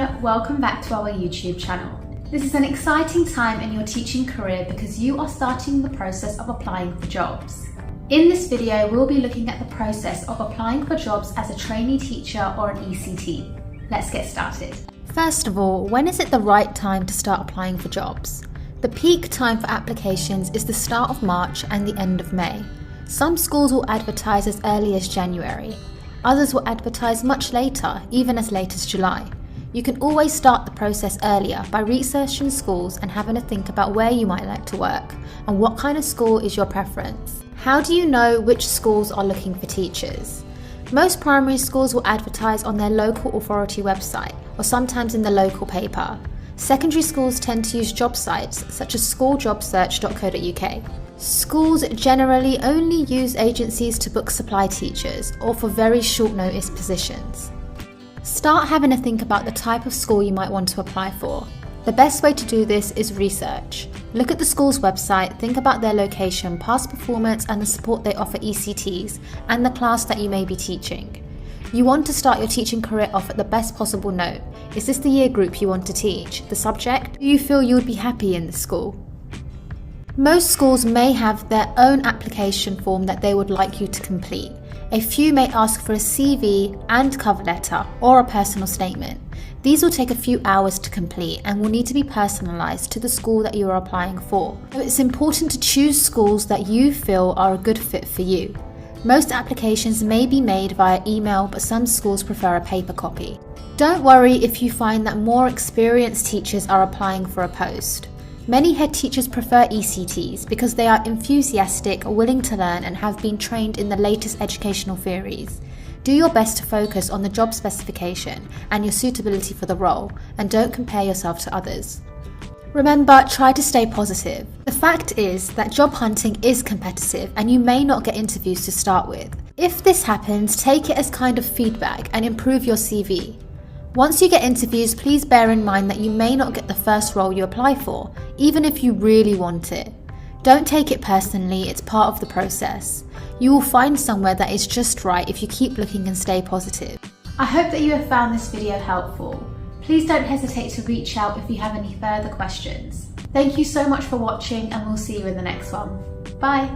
everyone, welcome back to our YouTube channel. This is an exciting time in your teaching career because you are starting the process of applying for jobs. In this video, we'll be looking at the process of applying for jobs as a trainee teacher or an ECT. Let's get started. First of all, when is it the right time to start applying for jobs? The peak time for applications is the start of March and the end of May. Some schools will advertise as early as January. Others will advertise much later, even as late as July. You can always start the process earlier by researching schools and having a think about where you might like to work and what kind of school is your preference. How do you know which schools are looking for teachers? Most primary schools will advertise on their local authority website or sometimes in the local paper. Secondary schools tend to use job sites such as schooljobsearch.co.uk. Schools generally only use agencies to book supply teachers or for very short notice positions. Start having a think about the type of school you might want to apply for. The best way to do this is research. Look at the school's website, think about their location, past performance and the support they offer ECTs and the class that you may be teaching. You want to start your teaching career off at the best possible note. Is this the year group you want to teach? The subject? Do you feel you would be happy in the school? Most schools may have their own application form that they would like you to complete. A few may ask for a CV and cover letter or a personal statement. These will take a few hours to complete and will need to be personalised to the school that you are applying for. So it's important to choose schools that you feel are a good fit for you. Most applications may be made via email, but some schools prefer a paper copy. Don't worry if you find that more experienced teachers are applying for a post. Many head teachers prefer ECTs because they are enthusiastic, willing to learn and have been trained in the latest educational theories. Do your best to focus on the job specification and your suitability for the role, and don't compare yourself to others. Remember, try to stay positive. The fact is that job hunting is competitive and you may not get interviews to start with. If this happens, take it as kind of feedback and improve your CV. Once you get interviews, please bear in mind that you may not get the first role you apply for, even if you really want it. Don't take it personally, it's part of the process. You will find somewhere that is just right if you keep looking and stay positive. I hope that you have found this video helpful. Please don't hesitate to reach out if you have any further questions. Thank you so much for watching and we'll see you in the next one. Bye!